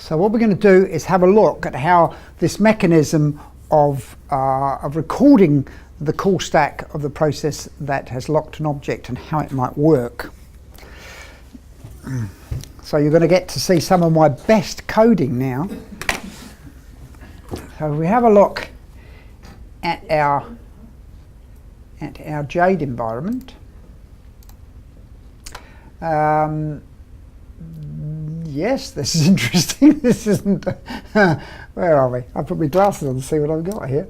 So what we're going to do is have a look at how this mechanism of recording the call stack of the process that has locked an object and how it might work. So you're going to get to see some of my best coding now. So if we have a look at our Jade environment. Yes, this is interesting. This isn't. Where are we? I put my glasses on to see what I've got here.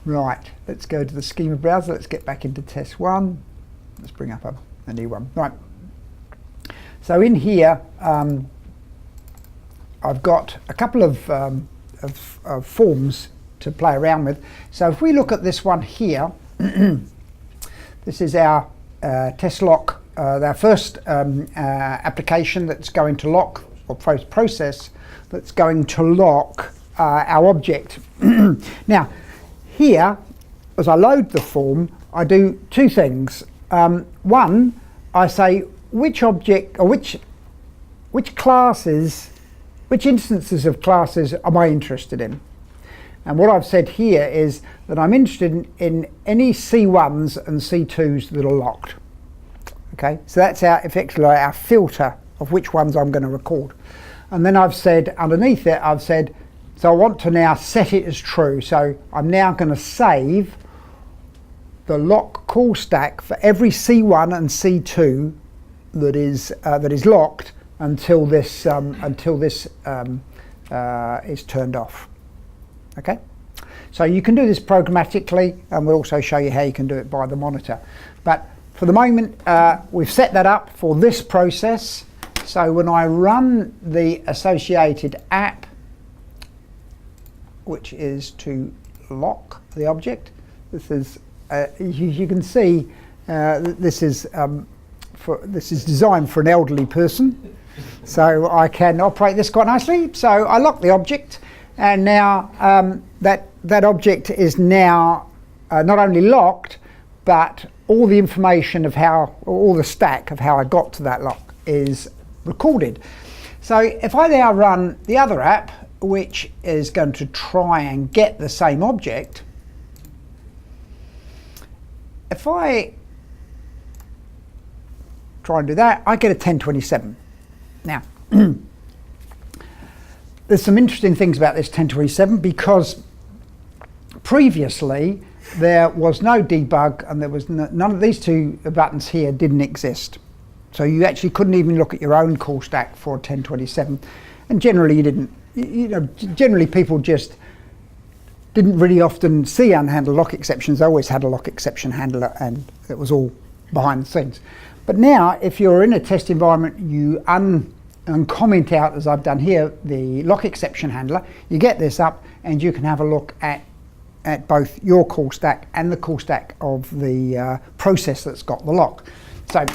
Right, let's go to the schema browser. Let's get back into test one. Let's bring up a new one. Right. So in here, I've got a couple of forms to play around with. So if we look at this one here, this is our test lock, our first application that's going to lock, or process that's going to lock our object. Now, here, as I load the form, I do two things. One, I say which object, or which classes, which instances of classes am I interested in? And what I've said here is that I'm interested in any C1s and C2s that are locked. Okay, so that's effectively our filter of which ones I'm going to record. And then I've said underneath it, I've said, so I want to now set it as true. So I'm now going to save the lock call stack for every C1 and C2 that is locked until this is turned off. Okay, so you can do this programmatically, and we'll also show you how you can do it by the monitor. But for the moment, we've set that up for this process. So when I run the associated app, which is to lock the object, this is you can see this is designed for an elderly person, so I can operate this quite nicely. So I lock the object, and now that object is now not only locked, but all the information of all the stack of how I got to that lock is recorded. So if I now run the other app, which is going to try and get the same object, if I try and do that, I get a 1027. Now, there's some interesting things about this 1027, because previously there was no debug, and there was none of these two buttons here didn't exist. So you actually couldn't even look at your own call stack for 1027, and generally you didn't. Generally people just didn't really often see unhandled lock exceptions. They always had a lock exception handler, and it was all behind the scenes. But now, if you're in a test environment, you uncomment out, as I've done here, the lock exception handler. You get this up, and you can have a look at both your call stack and the call stack of the process that's got the lock. So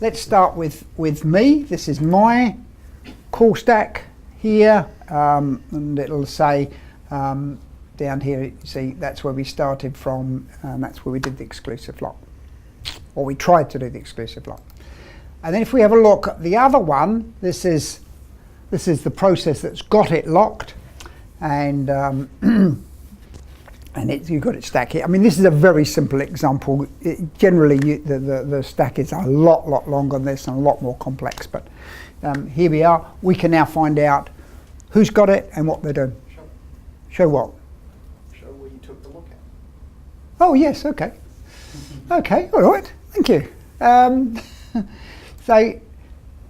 let's start with me. This is my call stack here, and it'll say down here, you see, that's where we started from, and that's where we did the exclusive lock, or we tried to do the exclusive lock. And then if we have a look at the other one, this is the process that's got it locked, and you've got it stacked here. I mean, this is a very simple example. Generally, the stack is a lot longer than this and a lot more complex. But here we are. We can now find out who's got it and what they're doing. Show what? Show where you took the look at. Oh yes, okay. Okay, all right. Thank you. So here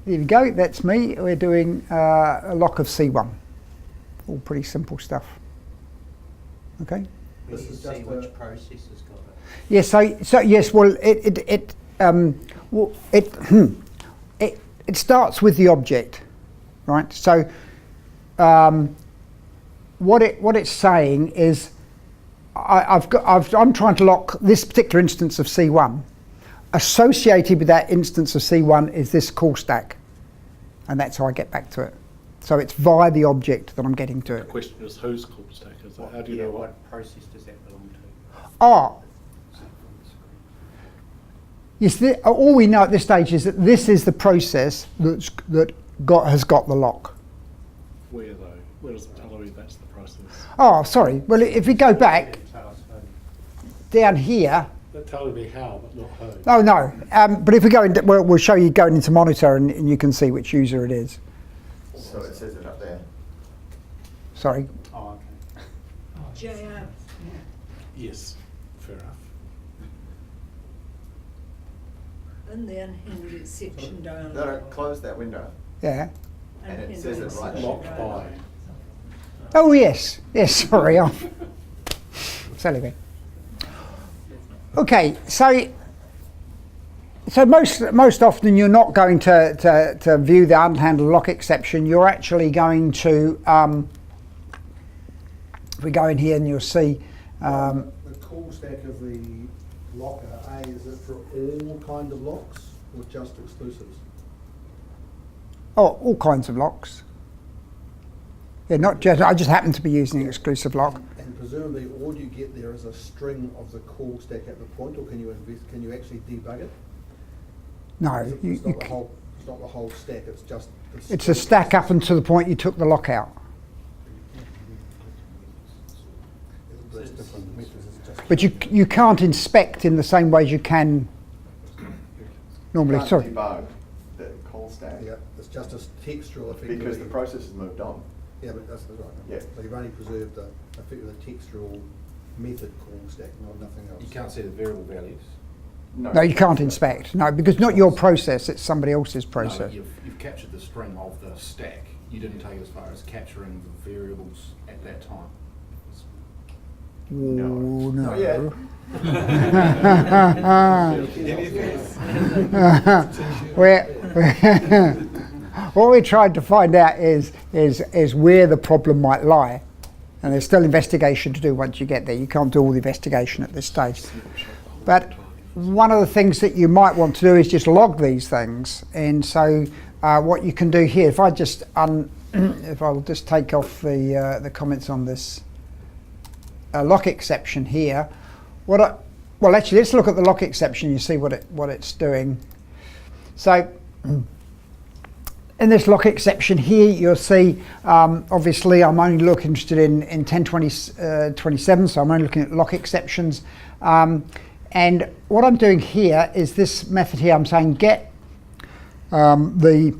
we go. That's me. We're doing a lock of C1. All pretty simple stuff. Okay. This is see which process has got it. Yes. So yes. Well, it starts with the object, right? So what it's saying is, I'm trying to lock this particular instance of C1. Associated with that instance of C1 is this call stack, and that's how I get back to it. So it's via the object that I'm getting to it. The question is whose call stack is that? How do you know what process does that belong to? Oh. Yes, all we know at this stage is that this is the process that has got the lock. Where though? Where does it tell you that's the process? Oh, sorry. Well, if we go back Tell us who. down here. That tells me how, but not who. Oh no. But if we go into, we'll show you going into monitor, and you can see which user it is. So it says it up there. Sorry. Oh, okay. JM. Yes, fair enough. And the unhindered section down. No, close that window. Yeah. And it says it right there. Locked by. Oh yes. Yes. Sorry. Silly me. Okay. So most often you're not going to view the unhandled lock exception. You're actually going to. If we go in here and you'll see. The call stack of the locker, is it for all kind of locks or just exclusives? All kinds of locks. Yeah, not just. I just happen to be using exclusive lock. And presumably all you get there is a string of the call stack at the point, or can you actually debug it? No, It's not the whole stack, it's just the it's a stack up until the point you took the lock out. It's different methods, it's just But you can't inspect in the same way as you can normally. Can't Sorry. debug the call stack yeah, it's just a textual effectively. because the process has moved on. Yeah, but that's right. Yeah. So you've only preserved the effectively the textual method call stack, nothing else. You can't see the variable values. No, you can't inspect. No, because not your process; it's somebody else's No, process. you've captured the string of the stack. You didn't take it as far as capturing the variables at that time. Oh, Not yet. What we tried to find out is where the problem might lie, and there's still investigation to do once you get there. You can't do all the investigation at this stage. But one of the things that you might want to do is just log these things, and so what you can do here, if I just if I'll just take off the comments on this lock exception here. Well, actually, let's look at the lock exception. You see what it's doing. So, in this lock exception here, you'll see. Obviously, I'm only interested in 10.27, so I'm only looking at lock exceptions. And what I'm doing here is this method here. I'm saying get the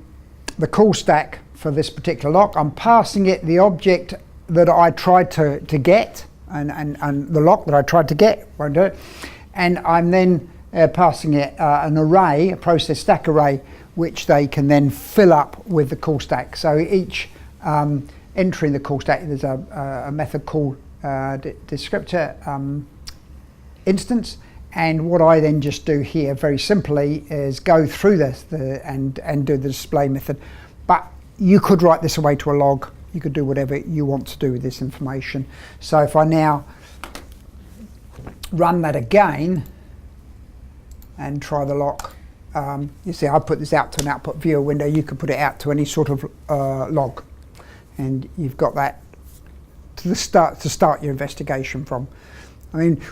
call stack for this particular lock. I'm passing it the object that I tried to get. And the lock that I tried to get won't do it, and I'm then passing it an array, a process stack array, which they can then fill up with the call stack. So each entry in the call stack, there's a method called descriptor instance, and what I then just do here very simply is go through this and do the display method. But you could write this away to a log. You could do whatever you want to do with this information. So if I now run that again and try the lock, you see I put this out to an output viewer window. You could put it out to any sort of log, and you've got that to start your investigation from. I mean,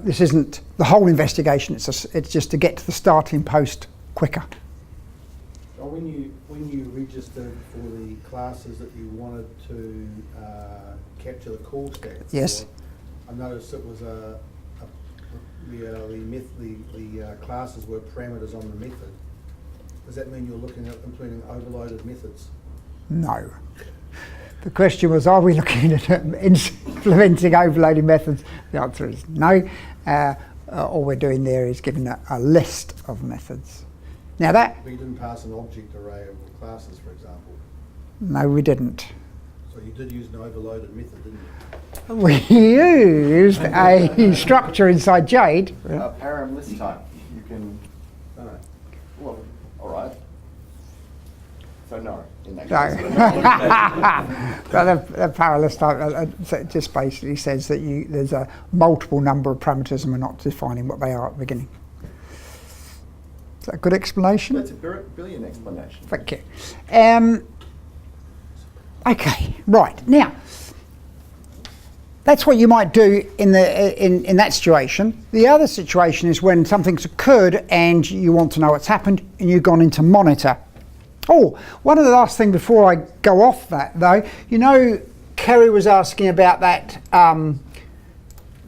this isn't the whole investigation. It's just to get to the starting post quicker. So when you registered for the classes that you wanted to capture the call stack, Yes. for, I noticed it was the classes were parameters on the method. Does that mean you're looking at implementing overloaded methods? No. The question was, are we looking at implementing overloading methods? The answer is no. All we're doing there is giving a list of methods. Now that... But you didn't pass an object array of classes, for example. No, we didn't. So you did use an overloaded method, didn't you? We used a structure inside Jade. Param list type. You can. No. Well, all right. So no, in that No. case. But the parallel type it just basically says that there's a multiple number of parameters and we're not defining what they are at the beginning. Is that a good explanation? That's a brilliant explanation. Thank you. Okay, right now. That's what you might do in that situation. The other situation is when something's occurred and you want to know what's happened and you've gone into monitor. Oh, one of the last thing before I go off that though, you know, Kerry was asking about that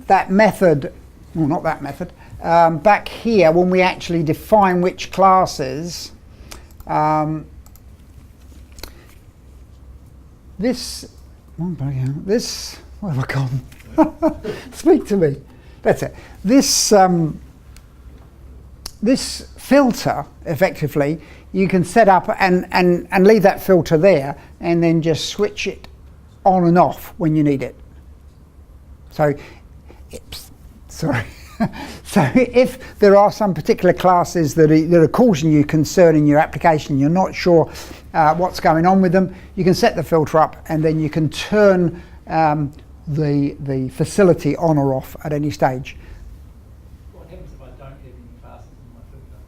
that method, well not that method, back here when we actually define which classes. This, where have I gone? Speak to me. That's it. This this filter, effectively, you can set up and leave that filter there and then just switch it on and off when you need it. So, sorry. So if there are some particular classes that are causing you concern in your application, you're not sure what's going on with them, you can set the filter up and then you can turn the facility on or off at any stage. What happens if I don't have any classes in my filter?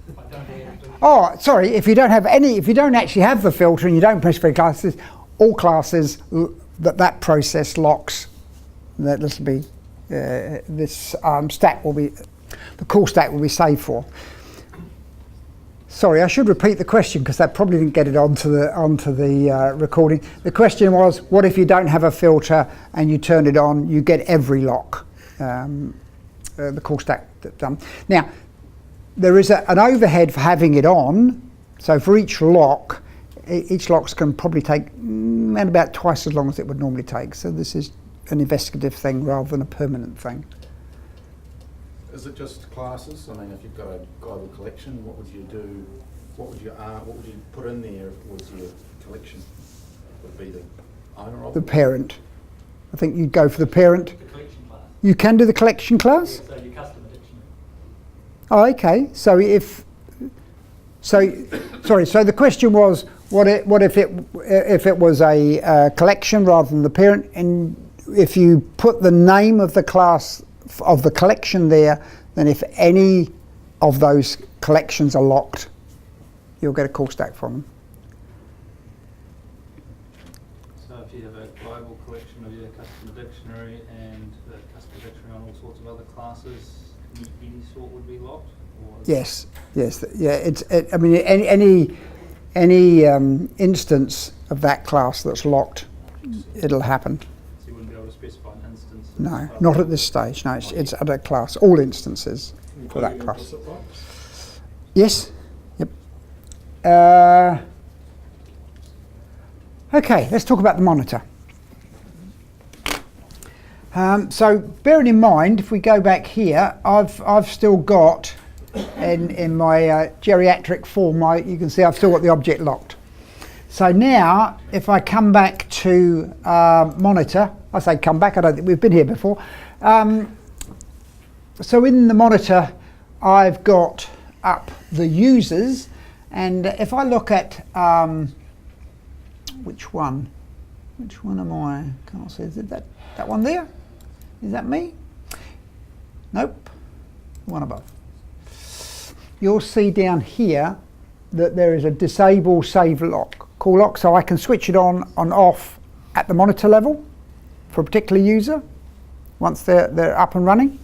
If I don't have any. Oh, sorry, if you don't actually have the filter and you don't press for classes, all classes, that process locks. This will be, this stack will be, the call stack will be saved for. Sorry, I should repeat the question because that probably didn't get it onto the recording. The question was, what if you don't have a filter and you turn it on, you get every lock, the call stack done. Now, there is an overhead for having it on, so for each lock can probably take around about twice as long as it would normally take. So this is an investigative thing rather than a permanent thing. Is it just classes? I mean, if you've got a global collection, what would you do? What would you put in there if it was your collection? Would it be the owner of The it? parent. I think you'd go for the parent. The collection class. You can do the collection class? So your customer dictionary. Oh, okay. So so the question was, what if it was a collection rather than the parent, and if you put the name of the class of the collection there, then if any of those collections are locked, you'll get a call stack from them. So if you have a global collection of your customer dictionary and the customer dictionary on all sorts of other classes, any sort would be locked? Or Yes, yeah. I mean, any instance of that class that's locked, it'll happen. So you wouldn't be able to specify an instance? No, not at this stage. No, it's at a class. All instances for that class. Yes. Yep. Okay, let's talk about the monitor. So bearing in mind, if we go back here, I've still got in my geriatric form, you can see I've still got the object locked. So now, if I come back to monitor, I say come back, I don't think we've been here before. So in the monitor, I've got up the users, and if I look at which one am I? Can't see. Is it that one there? Is that me? Nope. One above. You'll see down here that there is a disable save lock, call lock, so I can switch it on and off at the monitor level for a particular user once they're up and running.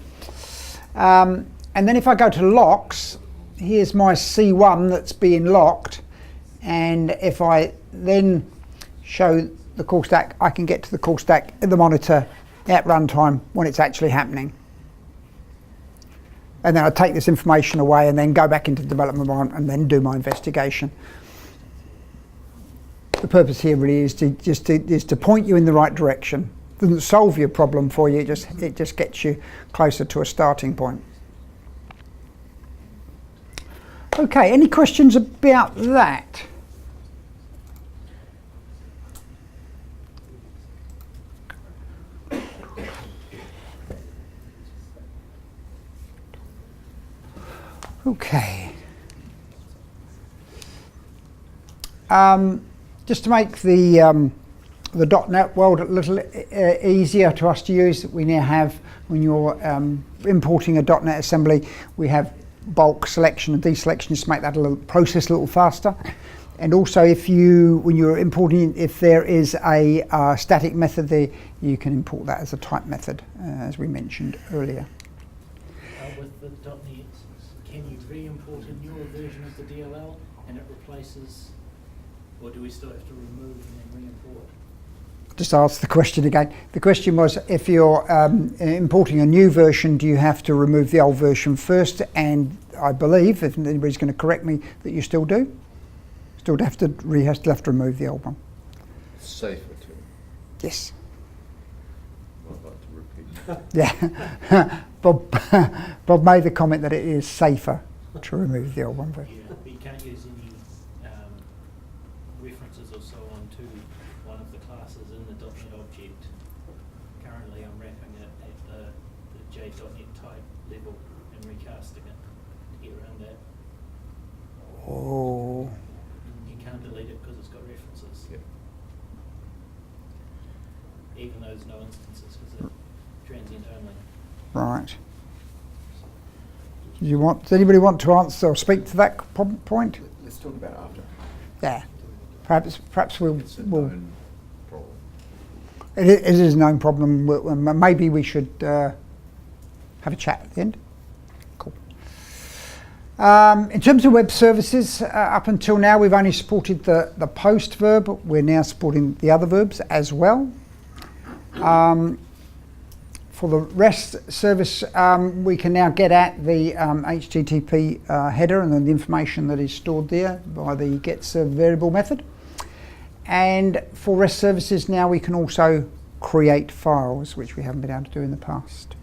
And then if I go to locks, here's my C1 that's being locked, and if I then show the call stack, I can get to the call stack in the monitor at runtime when it's actually happening. And then I take this information away and then go back into development environment and then do my investigation. The purpose here really is to point you in the right direction. It doesn't solve your problem for you, it just gets you closer to a starting point. Okay, any questions about that? Okay. Just to make the .NET world a little easier to us to use, we now have, when you're importing a .NET assembly, we have bulk selection and deselection just to make that process a little faster. And also, when you're importing, if there is a static method there, you can import that as a type method, as we mentioned earlier. With with .NET, can you re-import a newer version of the DLL and it replaces, or do we still have to remove and then re-import? Just ask the question again. The question was, if you're importing a new version, do you have to remove the old version first? And I believe, if anybody's going to correct me, that you still do. Still have to remove the old one. Safer too. Yes. I'd like to repeat. Yeah. Bob made the comment that it is safer to remove the old one first. Yeah, but you can't use any references or so on to one of the classes in the .NET object. Currently I'm wrapping it at the Jade.NET type level and recasting it to get around that. Oh. You can't delete it because it's got references. Yep. Even though there's no instances because they're transient only. Right. Does anybody want to answer or speak to that point? Let's talk about it after. Yeah. Perhaps we'll. It's a known problem. It is a known problem. Maybe we should have a chat at the end. Cool. In terms of web services, up until now we've only supported the post verb. We're now supporting the other verbs as well. For the REST service, we can now get at the HTTP header and then the information that is stored there by the getServed variable method. And for REST services now we can also create files, which we haven't been able to do in the past.